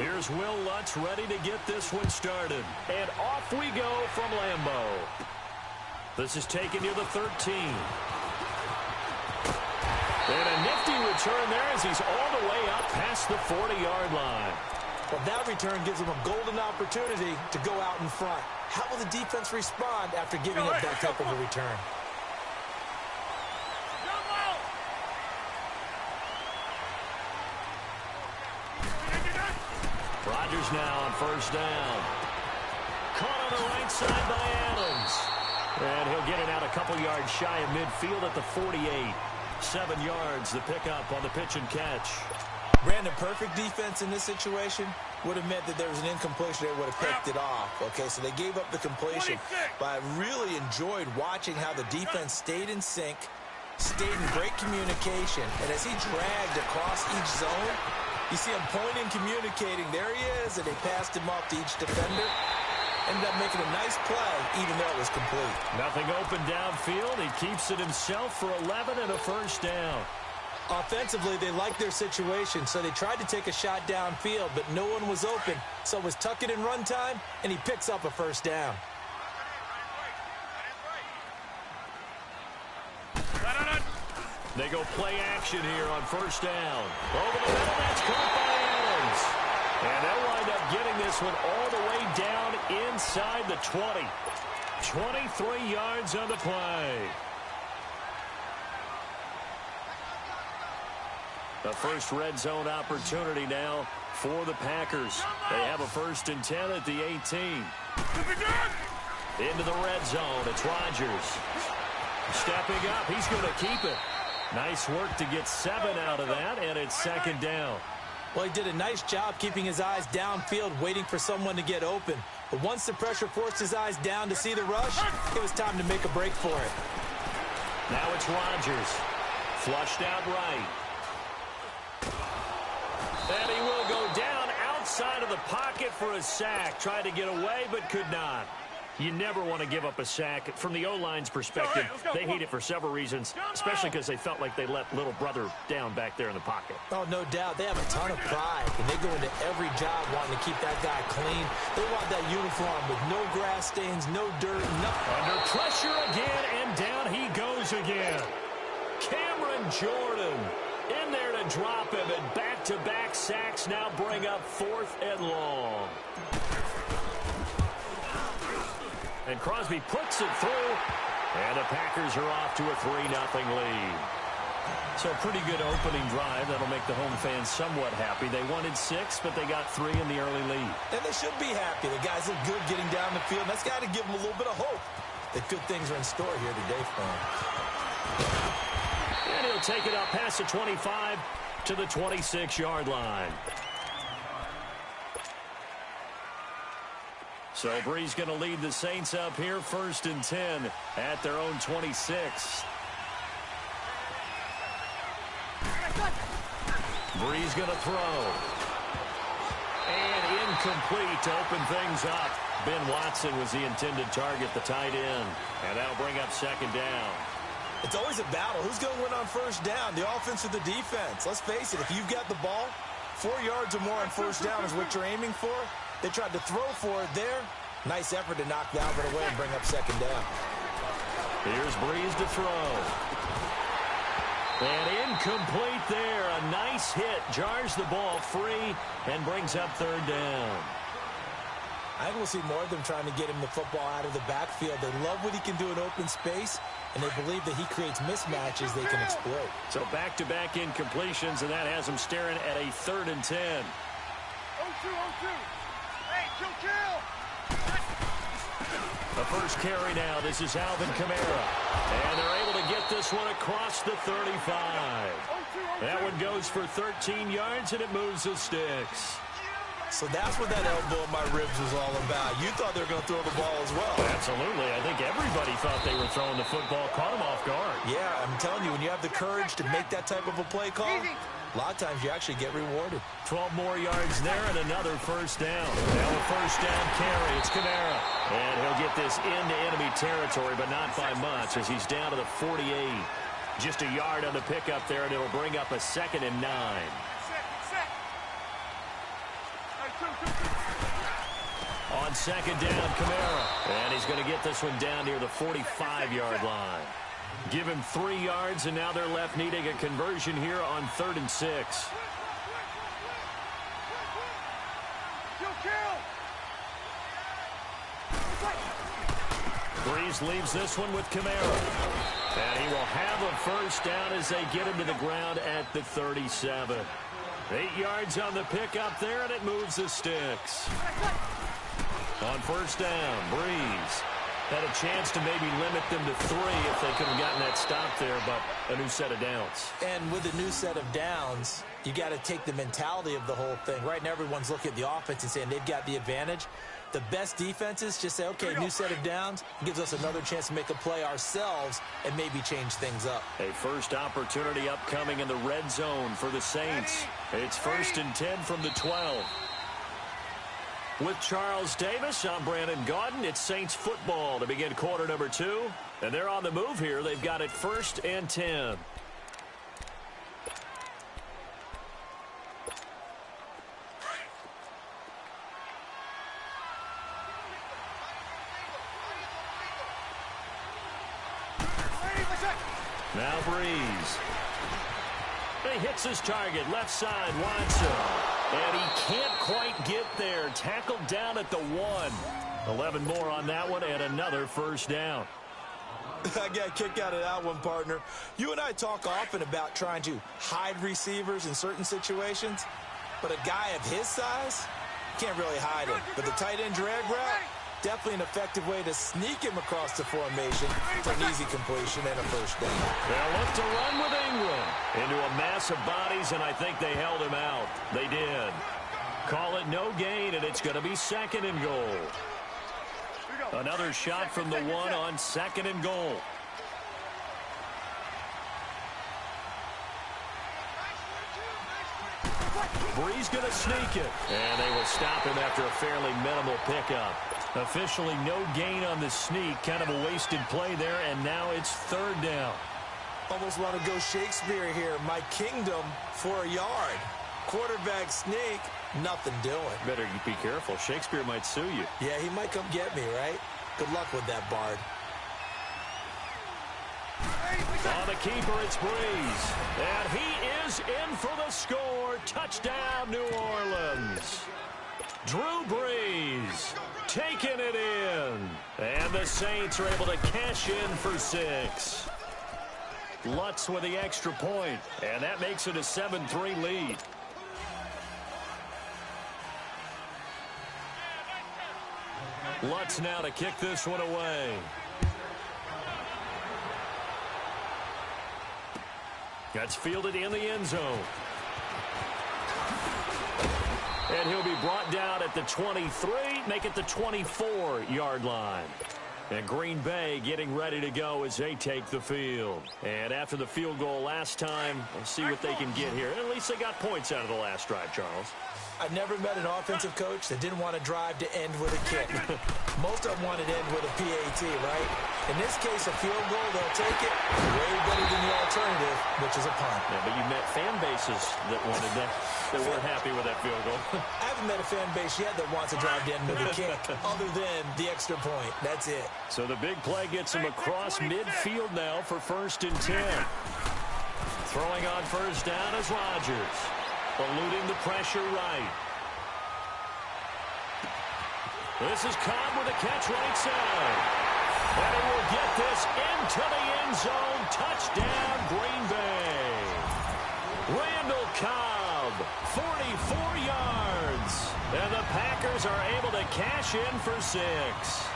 Here's Will Lutz ready to get this one started. And off we go from Lambeau. This is taken near the 13. And a nifty return there as he's all the way up past the 40-yard line. Well, that return gives him a golden opportunity to go out in front. How will the defense respond after giving up that type of a return? Rodgers now on first down. Caught on the right side by Adams. And he'll get it out a couple yards shy of midfield at the 48. 7 yards, the pickup on the pitch and catch. Brandon, perfect defense in this situation would have meant that there was an incompletion. They would have picked it off. Okay, so they gave up the completion. But I really enjoyed watching how the defense stayed in sync, stayed in great communication. And as he dragged across each zone, you see him pointing, communicating. There he is, and they passed him off to each defender. Ended up making a nice play, even though it was complete. Nothing open downfield. He keeps it himself for 11 and a first down. Offensively, they liked their situation, so they tried to take a shot downfield, but no one was open. So it was tuck it in run time, and he picks up a first down. They go play action here on first down. Over the middle, that's caught by Adams. And they'll wind up getting this one all the way down inside the 20. 23 yards on the play. The first red zone opportunity now for the Packers. They have a 1st and 10 at the 18. Into the red zone, it's Rodgers. Stepping up, he's going to keep it. Nice work to get 7 out of that, and it's 2nd down. Well, he did a nice job keeping his eyes downfield, waiting for someone to get open. But once the pressure forced his eyes down to see the rush, it was time to make a break for it. Now it's Rodgers. Flushed out right. And he will go down outside of the pocket for a sack. Tried to get away, but could not. You never want to give up a sack. From the O-line's perspective, they hate it for several reasons, especially because they felt like they let little brother down back there in the pocket. Oh, no doubt. They have a ton of pride, and they go into every job wanting to keep that guy clean. They want that uniform with no grass stains, no dirt, nothing. Under pressure again, and down he goes again. Cameron Jordan in there to drop him, and back-to-back sacks now bring up 4th and long. And Crosby puts it through, and the Packers are off to a 3-0 lead. So a pretty good opening drive. That'll make the home fans somewhat happy. They wanted 6, but they got 3 in the early lead. And they should be happy. The guys look good getting down the field. That's got to give them a little bit of hope that good things are in store here today for them. And he'll take it up past the 25 to the 26-yard line. So Bree's going to lead the Saints up here, 1st and 10 at their own 26. Bree's going to throw. And incomplete to open things up. Ben Watson was the intended target, the tight end. And that'll bring up 2nd down. It's always a battle. Who's going to win on first down, the offense or the defense? Let's face it, if you've got the ball, 4 yards or more on first down is what you're aiming for. They tried to throw for it there. Nice effort to knock the outlet away and bring up 2nd down. Here's Breeze to throw. And incomplete there. A nice hit. Jars the ball free and brings up 3rd down. I think we'll see more of them trying to get him the football out of the backfield. They love what he can do in open space, and they believe that he creates mismatches they can exploit. So back-to-back incompletions, and that has them staring at a 3rd and 10. 0-2, 0-2. Hey, kill. The first carry now. This is Alvin Kamara. And they're able to get this one across the 35. That one goes for 13 yards, and it moves the sticks. So that's what that elbow in my ribs was all about. You thought they were going to throw the ball as well. Absolutely. I think everybody thought they were throwing the football. Caught him off guard. Yeah, I'm telling you, when you have the courage to make that type of a play call, a lot of times you actually get rewarded. 12 more yards there and another first down. Now a first down carry. It's Kamara. And he'll get this into enemy territory, but not by much as he's down to the 48. Just a yard on the pickup there, and it'll bring up a 2nd and 9. On second down, Kamara. And he's going to get this one down near the 45-yard line. Give him 3 yards, and now they're left needing a conversion here on 3rd and 6. Breeze leaves this one with Kamara. And he will have a first down as they get him to the ground at the 37. 8 yards on the pickup there, and it moves the sticks. On first down, Breeze had a chance to maybe limit them to 3 if they could have gotten that stop there, but a new set of downs. And with a new set of downs, you got to take the mentality of the whole thing. Right now, everyone's looking at the offense and saying they've got the advantage. The best defenses just say, okay, new set of downs, gives us another chance to make a play ourselves and maybe change things up. A first opportunity upcoming in the red zone for the Saints. It's 1st and 10 from the 12. With Charles Davis, I'm Brandon Gaudin. It's Saints football to begin quarter number 2. And they're on the move here. They've got it 1st and 10. Now Breeze. He hits his target, left side, Watson. And he can't quite get there. Tackled down at the 1. 11 more on that one, and another first down. I got a kick out of that one, partner. You and I talk often about trying to hide receivers in certain situations, but a guy of his size can't really hide him. But the tight end drag route, definitely an effective way to sneak him across the formation for an easy completion and a first down. They'll look to run with England into a mass of bodies, and I think they held him out. They did. Call it no gain, and it's going to be 2nd and goal. Another shot from the 1 on 2nd and goal. Breeze going to sneak it, and they will stop him after a fairly minimal pickup. Officially no gain on the sneak, kind of a wasted play there, and now it's 3rd down. Almost want to go Shakespeare here. My kingdom for a yard. Quarterback sneak, nothing doing. Better be careful. Shakespeare might sue you. Yeah, he might come get me, right? Good luck with that, Bard. On the keeper, it's Breeze. And he is in for the score. Touchdown, New Orleans. Drew Brees taking it in. And the Saints are able to cash in for 6. Lutz with the extra point. And that makes it a 7-3 lead. Lutz now to kick this one away. That's fielded in the end zone. And he'll be brought down at the 23, make it the 24-yard line. And Green Bay getting ready to go as they take the field. And after the field goal last time, we'll see what they can get here. And at least they got points out of the last drive, Charles. I've never met an offensive coach that didn't want to drive to end with a kick. Most of them wanted to end with a PAT, right? In this case, a field goal, they'll take it. Way better than the alternative, which is a punt. Yeah, but you met fan bases that wanted that, that weren't happy with that field goal. I haven't met a fan base yet that wants to drive to end with a kick, other than the extra point. That's it. So the big play gets him across midfield now for 1st and 10. Throwing on first down is Rodgers. Eluding the pressure right. This is Cobb with a catch right side. And he will get this into the end zone. Touchdown, Green Bay. Randall Cobb, 44 yards. And the Packers are able to cash in for 6.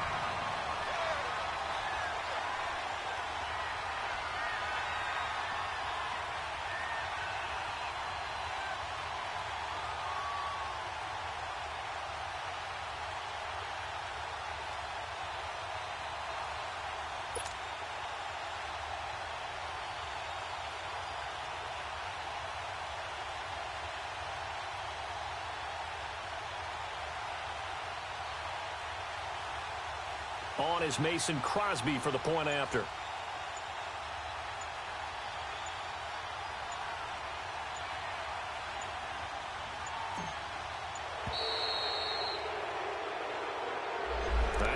On is Mason Crosby for the point after.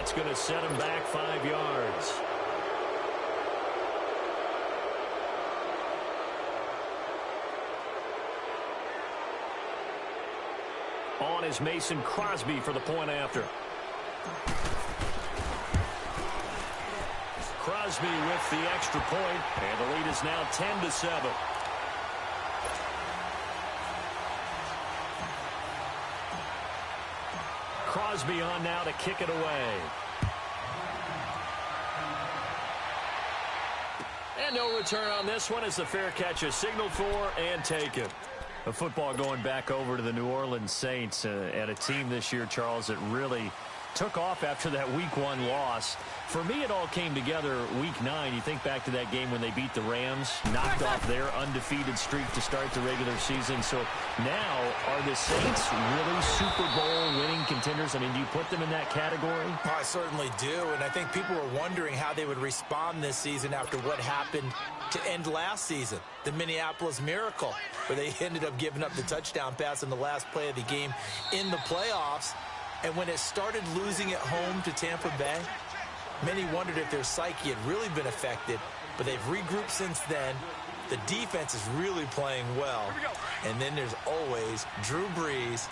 That's going to set him back 5 yards. On is Mason Crosby for the point after. Crosby with the extra point, and the lead is now 10-7. Crosby on now to kick it away. And no return on this one as the fair catch is signaled for and taken. The football going back over to the New Orleans Saints and a team this year, Charles, that really took off after that Week 1 loss. For me, it all came together Week 9. You think back to that game when they beat the Rams, knocked off their undefeated streak to start the regular season. So now, are the Saints really Super Bowl winning contenders? I mean, do you put them in that category? Oh, I certainly do, and I think people were wondering how they would respond this season after what happened to end last season, the Minneapolis Miracle, where they ended up giving up the touchdown pass in the last play of the game in the playoffs. And when it started losing at home to Tampa Bay, many wondered if their psyche had really been affected, but they've regrouped since then. The defense is really playing well. And then there's always Drew Brees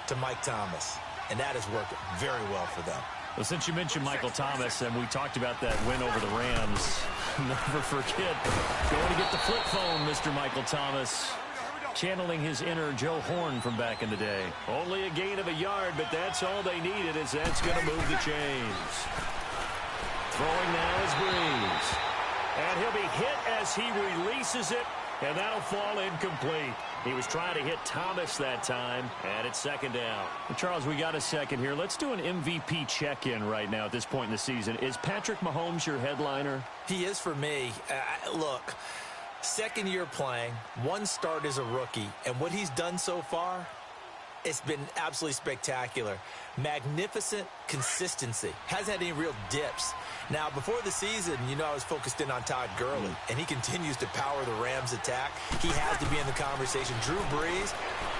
to Mike Thomas, and that has worked very well for them. Well, since you mentioned Michael Thomas, and we talked about that win over the Rams, never forget going to get the flip phone, Mr. Michael Thomas. Channeling his inner Joe Horn from back in the day. Only a gain of a yard, but that's all they needed, as that's going to move the chains. Throwing now is Brees. And he'll be hit as he releases it, and that'll fall incomplete. He was trying to hit Thomas that time, and it's second down. Well, Charles, we got a second here. Let's do an MVP check-in right now at this point in the season. Is Patrick Mahomes your headliner? He is for me. Look, second year playing, one start as a rookie, and what he's done so far, it's been absolutely spectacular. Magnificent consistency. Hasn't had any real dips. Now, before the season, I was focused in on Todd Gurley, and he continues to power the Rams' attack. He has to be in the conversation. Drew Brees,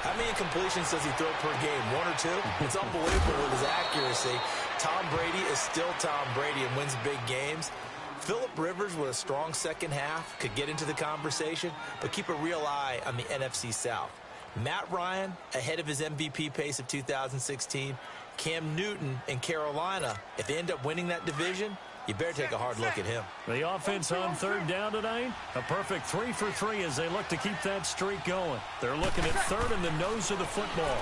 how many completions does he throw per game? 1 or 2? It's unbelievable with his accuracy. Tom Brady is still Tom Brady and wins big games. Phillip Rivers with a strong second half could get into the conversation, but keep a real eye on the NFC South. Matt Ryan ahead of his MVP pace of 2016. Cam Newton in Carolina, if they end up winning that division, you better take a hard look at him. The offense on third down tonight, a perfect 3 for 3 as they look to keep that streak going. They're looking at third in the nose of the football.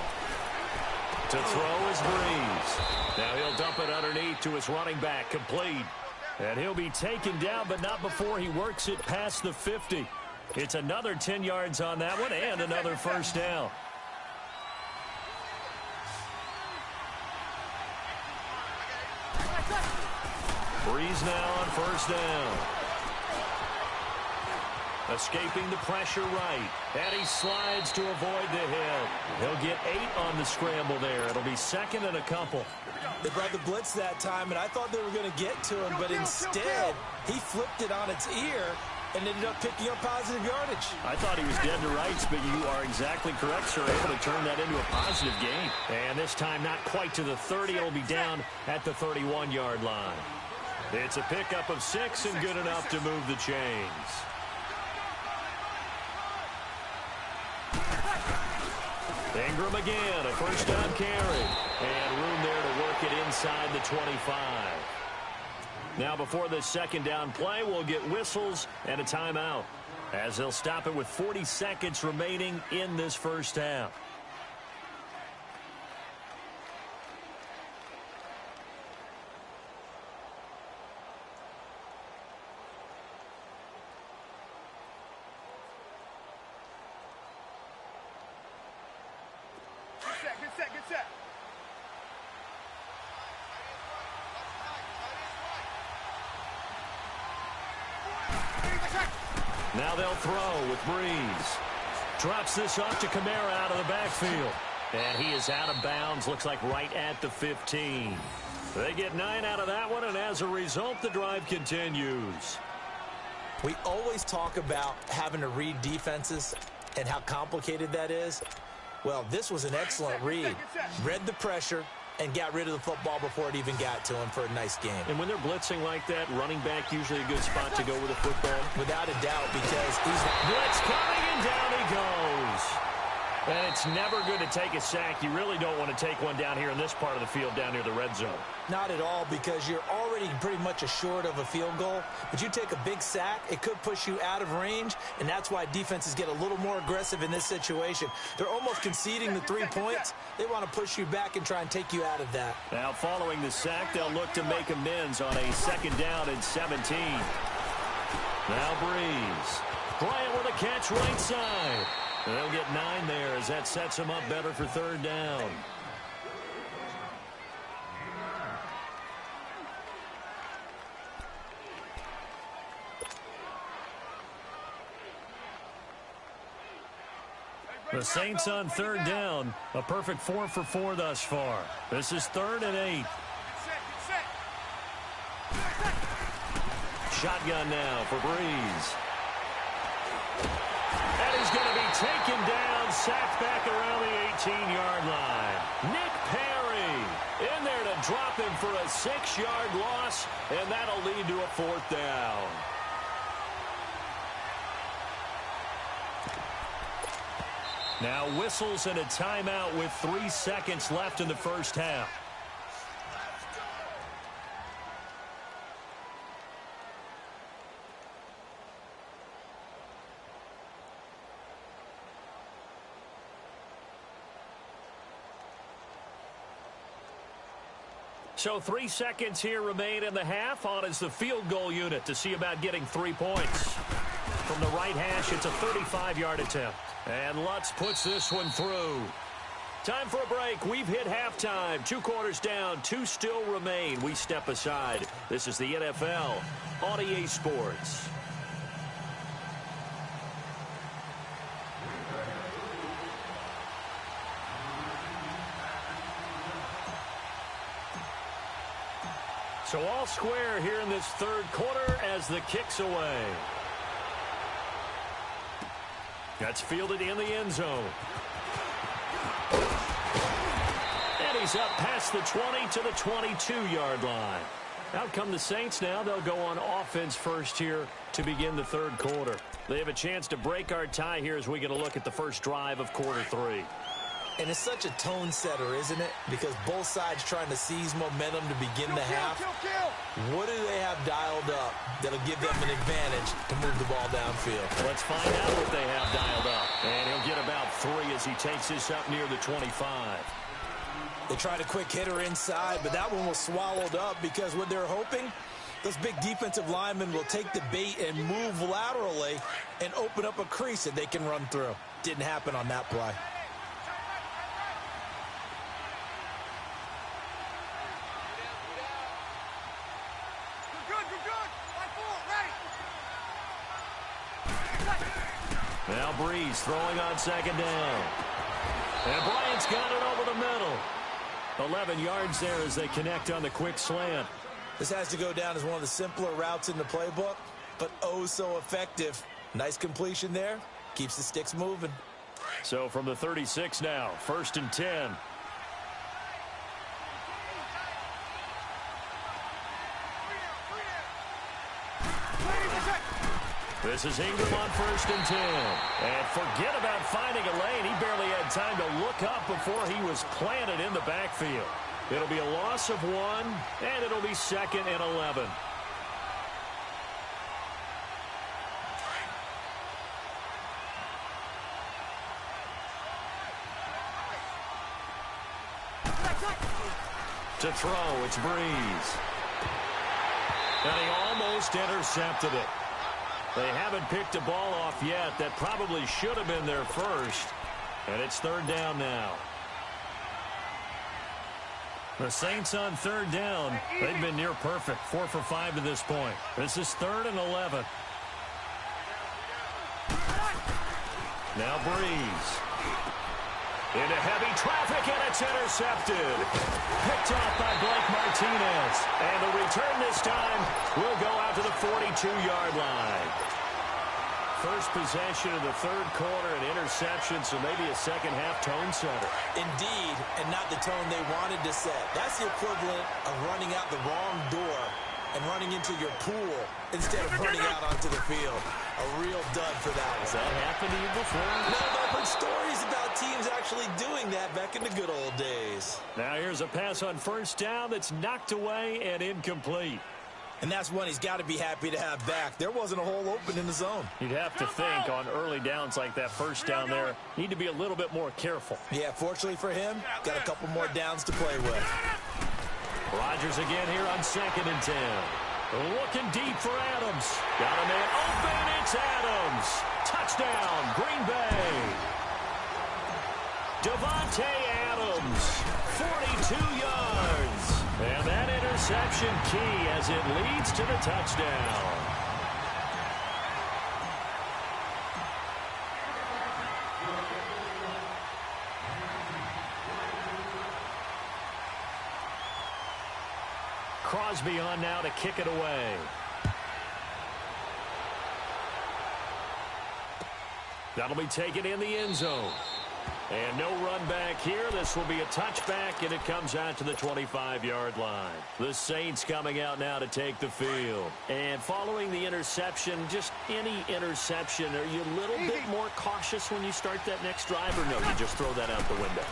To throw is Brees. Now he'll dump it underneath to his running back, complete. And he'll be taken down, but not before he works it past the 50. It's another 10 yards on that one and another first down. Brees now on first down. Escaping the pressure right. And he slides to avoid the hit. He'll get 8 on the scramble there. It'll be second and a couple. They brought the blitz that time, and I thought they were going to get to him, but instead he flipped it on its ear and ended up picking up positive yardage. I thought he was dead to rights, but you are exactly correct, sir. Able to turn that into a positive gain. And this time not quite to the 30. It'll be down at the 31-yard line. It's a pickup of 6 and good enough to move the chains. Ingram again, a first down carry. And room there to work it inside the 25. Now before this second down play, we'll get whistles and a timeout, as they'll stop it with 40 seconds remaining in this first half. Good set. Now they'll throw with Brees. Drops this off to Kamara out of the backfield. And he is out of bounds, looks like right at the 15. They get 9 out of that one, and as a result, the drive continues. We always talk about having to read defenses and how complicated that is. Well, this was an excellent read. Read the pressure and got rid of the football before it even got to him for a nice game. And when they're blitzing like that, running back usually a good spot to go with the football? Without a doubt, because he's... Blitz coming, and down he goes. And it's never good to take a sack. You really don't want to take one down here in this part of the field down near the red zone. Not at all, because you're already pretty much assured of a field goal. But you take a big sack, it could push you out of range, and that's why defenses get a little more aggressive in this situation. They're almost conceding the 3 points. They want to push you back and try and take you out of that. Now following the sack, they'll look to make amends on a 2nd down and 17. Now Breeze. Bryant with a catch right side. They'll get 9 there as that sets them up better for 3rd down. The Saints on 3rd down, a perfect 4 for 4 thus far. This is 3rd and 8. Shotgun now for Breeze. And he's going to be taken down, sacked back around the 18-yard line. Nick Perry in there to drop him for a 6-yard loss, and that'll lead to a 4th down. Now whistles and a timeout with 3 seconds left in the first half. So 3 seconds here remain in the half. On is the field goal unit to see about getting 3 points. From the right hash, it's a 35-yard attempt. And Lutz puts this one through. Time for a break. We've hit halftime. 2 quarters down. 2 still remain. We step aside. This is the NFL on EA Sports. So all square here in this 3rd quarter as the kick's away. That's fielded in the end zone. And he's up past the 20 to the 22-yard line. Out come the Saints now. They'll go on offense first here to begin the 3rd quarter. They have a chance to break our tie here as we get a look at the first drive of quarter 3. And it's such a tone setter, isn't it? Because both sides trying to seize momentum to begin the half. What do they have dialed up that'll give them an advantage to move the ball downfield? Let's find out what they have dialed up. And he'll get about 3 as he takes this up near the 25. They tried a quick hitter inside, but that one was swallowed up because what they're hoping, those big defensive linemen will take the bait and move laterally and open up a crease that they can run through. Didn't happen on that play. Now Breeze throwing on 2nd down. And Bryant's got it over the middle. 11 yards there as they connect on the quick slant. This has to go down as one of the simpler routes in the playbook, but oh so effective. Nice completion there. Keeps the sticks moving. So from the 36 now, 1st and 10. This is Ingram on 1st and 10. And forget about finding a lane. He barely had time to look up before he was planted in the backfield. It'll be a loss of 1, and it'll be 2nd and 11. To throw, it's Breeze. And he almost intercepted it. They haven't picked a ball off yet. That probably should have been their first. And it's 3rd down now. The Saints on 3rd down. They've been near perfect. 4 for 5 to this point. This is 3rd and 11. Now Breeze. Into heavy traffic, and it's intercepted. Picked off by Blake Martinez. And the return this time will go out to the 42-yard line. first possession of the third quarter, an interception, so maybe a second-half tone setter. Indeed, and not the tone they wanted to set. That's the equivalent of running out the wrong door and running into your pool instead of running out onto the field. A real dud for that one. Has that happened to you before? No, but I've heard stories about teams actually doing that back in the good old days. Now here's a pass on first down that's knocked away and incomplete. And that's one he's got to be happy to have back. There wasn't a hole open in the zone. You'd have to think on early downs like that first down there, need to be a little bit more careful. Yeah, fortunately for him, got a couple more downs to play with. Rodgers again here on 2nd and 10. Looking deep for Adams. Got a man open. It's Adams. Touchdown, Green Bay. Devontae Adams, 42 yards. And that interception key as it leads to the touchdown. Crosby on now to kick it away. That'll be taken in the end zone. And no run back here. This will be a touchback, and it comes out to the 25-yard line. The Saints coming out now to take the field. And following the interception, just any interception, are you a little bit more cautious when you start that next drive, or no, you just throw that out the window?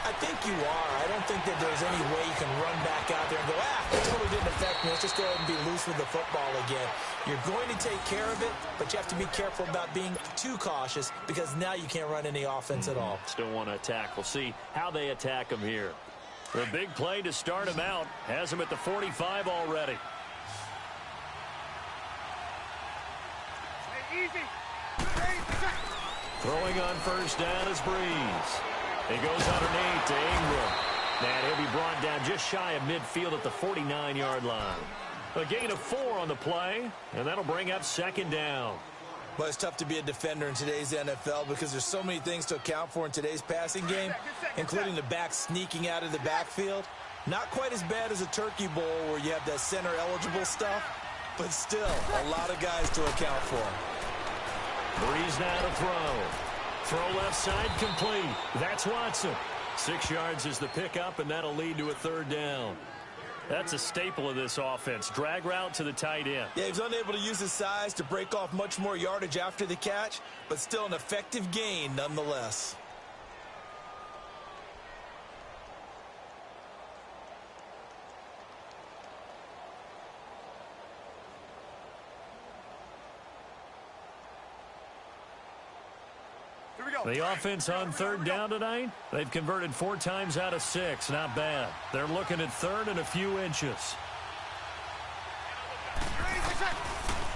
I think you are. I don't think that there's any way you can run back out there and go, it totally didn't affect me. Let's just go ahead and be loose with the football again. You're going to take care of it, but you have to be careful about being too cautious because now you can't run any offense at all. Still want to attack. We'll see how they attack him here. The big play to start him out has him at the 45 already. Throwing on first down is Breeze. He goes underneath to Ingram. And he'll be brought down just shy of midfield at the 49-yard line. A gain of 4 on the play, and that'll bring up 2nd down. But it's tough to be a defender in today's NFL because there's so many things to account for in today's passing game, including the back sneaking out of the backfield. Not quite as bad as a turkey bowl where you have that center-eligible stuff, but still a lot of guys to account for. Breeze now to throw. Throw left side complete. That's Watson. 6 yards is the pickup, and that'll lead to a 3rd down. That's a staple of this offense. Drag route to the tight end. Yeah, he's unable to use his size to break off much more yardage after the catch, but still an effective gain nonetheless. The offense on 3rd down tonight, they've converted 4 times out of 6. Not bad. They're looking at 3rd and a few inches.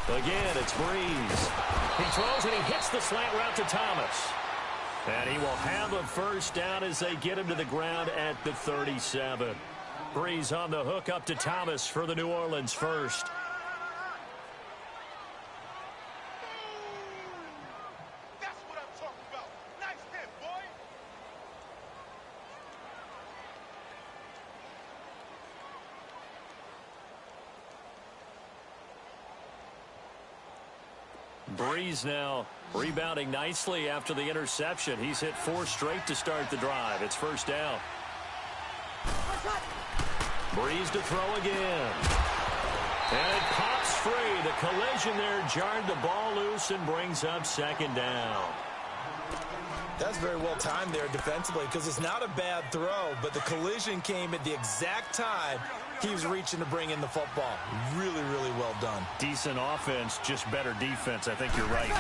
Again, it's Breeze. He throws and he hits the slant route to Thomas. And he will have a 1st down as they get him to the ground at the 37. Breeze on the hook up to Thomas for the New Orleans 1st. Breeze now rebounding nicely after the interception. He's hit 4 straight to start the drive. It's 1st down. Breeze to throw again. And it pops free. The collision there jarred the ball loose and brings up 2nd down. That's very well timed there defensively because it's not a bad throw, but the collision came at the exact time he was reaching to bring in the football. Really, really well done. Decent offense, just better defense. I think you're right.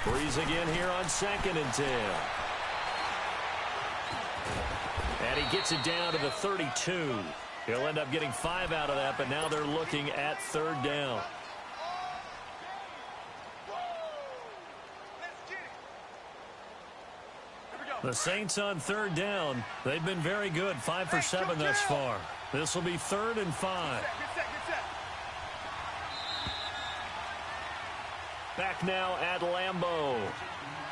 Breeze again here on 2nd and 10. And he gets it down to the 32. He'll end up getting 5 out of that, but now they're looking at 3rd down. The Saints on 3rd down. They've been very good, 5 for 7 thus far. This will be 3rd and 5. Back now at Lambeau.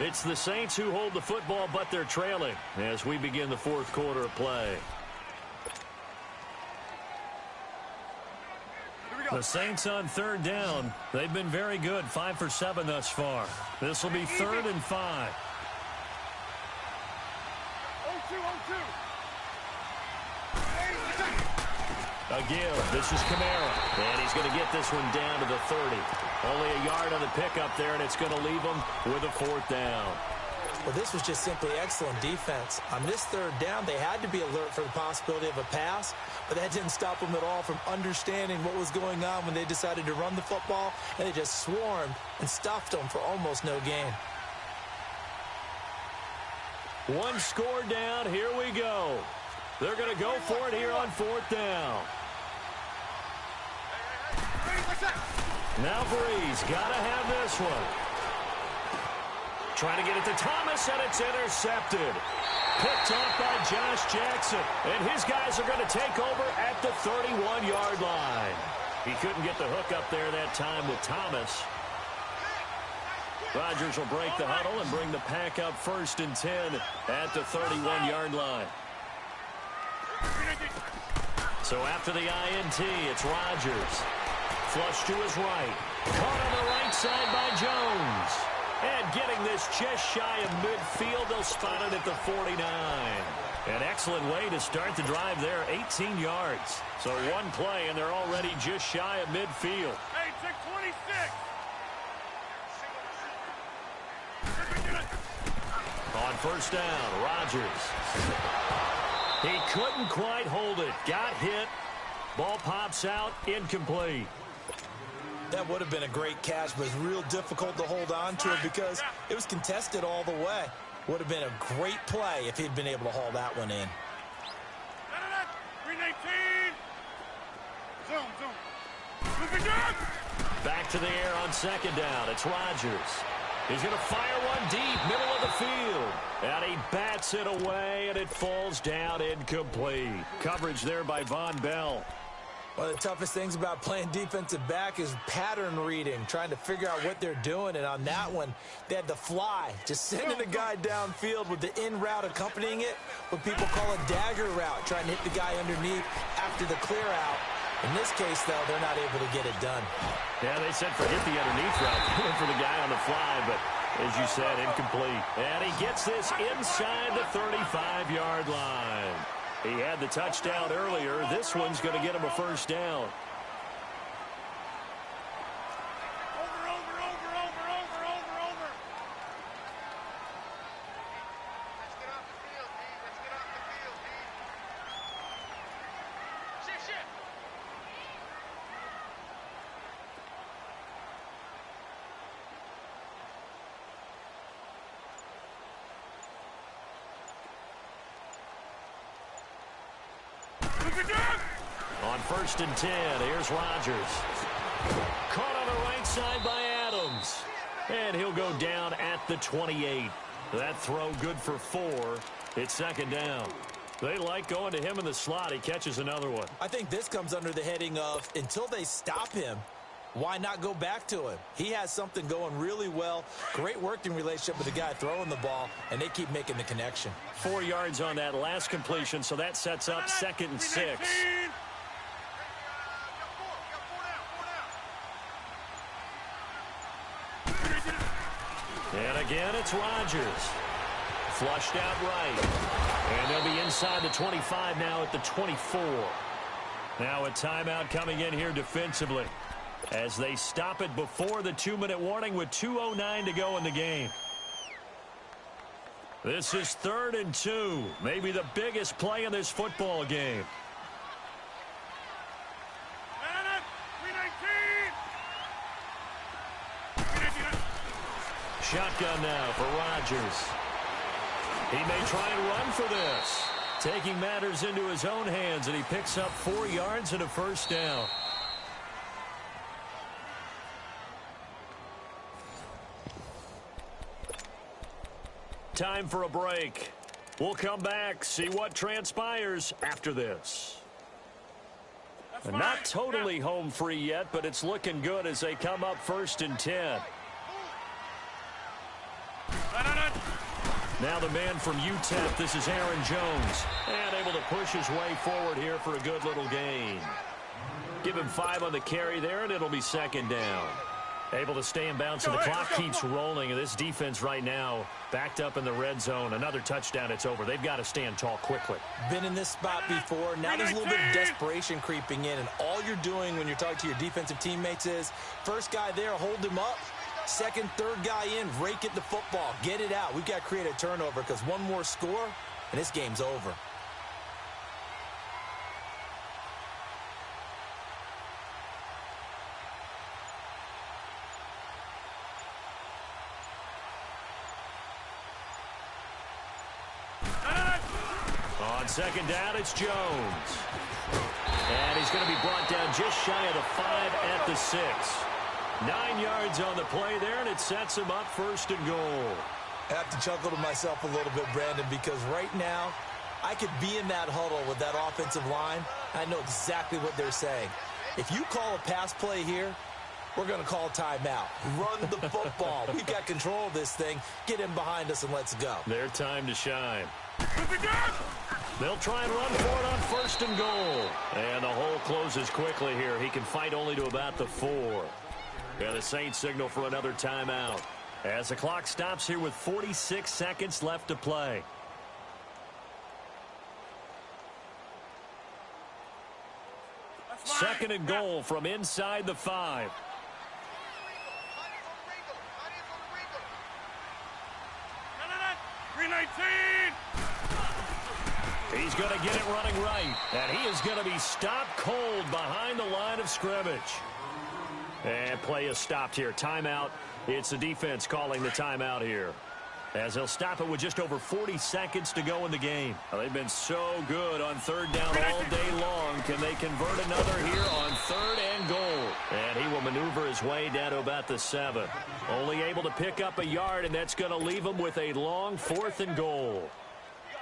It's the Saints who hold the football, but they're trailing as we begin the 4th quarter of play. The Saints on third down. They've been very good, 5 for 7 thus far. This will be 3rd and 5. A give. This is Kamara. And he's going to get this one down to the 30. Only a yard on the pickup there, and it's going to leave him with a 4th down. Well, this was just simply excellent defense. On this 3rd down, they had to be alert for the possibility of a pass, but that didn't stop them at all from understanding what was going on when they decided to run the football, and they just swarmed and stuffed them for almost no gain. One score down. Here we go. They're going to go for it here on 4th down. Now Breeze got to have this one. Trying to get it to Thomas, and it's intercepted. Picked off by Josh Jackson. And his guys are going to take over at the 31-yard line. He couldn't get the hook up there that time with Thomas. Rodgers will break the huddle and bring the pack up 1st and 10 at the 31-yard line. So after the INT, it's Rodgers. Flush to his right. Caught on the right side by Jones. And getting this just shy of midfield, they'll spot it at the 49. An excellent way to start the drive there, 18 yards. So one play, and they're already just shy of midfield. Hey, check 26. On 1st down, Rodgers. He couldn't quite hold it. Got hit. Ball pops out, incomplete. That would have been a great catch, but it's real difficult to hold on to it because it was contested all the way. Would have been a great play if he'd been able to haul that one in. 319. Zoom. Back to the air on 2nd down. It's Rodgers. He's going to fire one deep, middle of the field. And he bats it away, and it falls down incomplete. Coverage there by Von Bell. One of the toughest things about playing defensive back is pattern reading, trying to figure out what they're doing. And on that one, they had the fly, just sending the guy downfield with the in route accompanying it, what people call a dagger route, trying to hit the guy underneath after the clear out. In this case, though, they're not able to get it done. Yeah, they said forget the underneath route, going for the guy on the fly, but as you said, incomplete. And he gets this inside the 35-yard line. He had the touchdown earlier. This one's going to get him a 1st down. Over. Let's get off the field, D. Let's get off the field, D. Shift. On 1st and 10, here's Rodgers. Caught on the right side by Adams. And he'll go down at the 28. That throw good for 4. It's 2nd down. They like going to him in the slot. He catches another one. I think this comes under the heading of until they stop him, why not go back to him? He has something going really well. Great working relationship with the guy throwing the ball, and they keep making the connection. 4 yards on that last completion, so that sets up 2nd and 6. And again, it's Rodgers. Flushed out right. And they'll be inside the 25 now at the 24. Now a timeout coming in here defensively as they stop it before the 2-minute warning with 2:09 to go in the game. This is 3rd and 2, maybe the biggest play in this football game. Shotgun now for Rodgers. He may try and run for this. Taking matters into his own hands, and he picks up 4 yards and a 1st down. Time for a break. We'll come back, see what transpires after this. Not totally home free yet, but it's looking good as they come up 1st and 10. Now the man from UTEP, this is Aaron Jones, and able to push his way forward here for a good little gain. Give him 5 on the carry there, and it'll be second down. Able to stay in bounds, and the clock keeps rolling. And this defense right now backed up in the red zone. Another touchdown, it's over. They've got to stand tall quickly. Been in this spot before. Now there's a little bit of desperation creeping in, and all you're doing when you're talking to your defensive teammates is first guy there, hold him up. Second, third guy in, rake it the football. Get it out. We've got to create a turnover because one more score, and this game's over. On second down, it's Jones. And he's going to be brought down just shy of the 5 at the 6. 9 yards on the play there, and it sets him up first and goal. I have to chuckle to myself a little bit, Brandon, because right now I could be in that huddle with that offensive line. I know exactly what they're saying. If you call a pass play here, we're going to call timeout. Run the football. We've got control of this thing. Get him behind us and let's go. Their time to shine. They'll try and run for it on first and goal. And the hole closes quickly here. He can fight only to about the 4. And the Saints signal for another timeout as the clock stops here with 46 seconds left to play. Second and goal from inside the 5. He's going to get it running right, and he is going to be stopped cold behind the line of scrimmage. And play is stopped here. Timeout. It's the defense calling the timeout here, as they'll stop it with just over 40 seconds to go in the game. Well, they've been so good on third down all day long. Can they convert another here on third and goal? And he will maneuver his way down to about the 7. Only able to pick up a yard, and that's going to leave him with a long 4th and goal.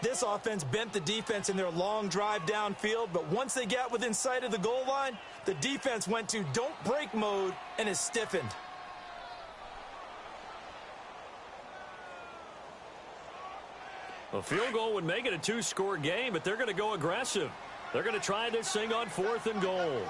This offense bent the defense in their long drive downfield, but once they got within sight of the goal line, the defense went to don't break mode and is stiffened. A field goal would make it a 2-score game, but they're going to go aggressive. They're going to try this thing on 4th and goal.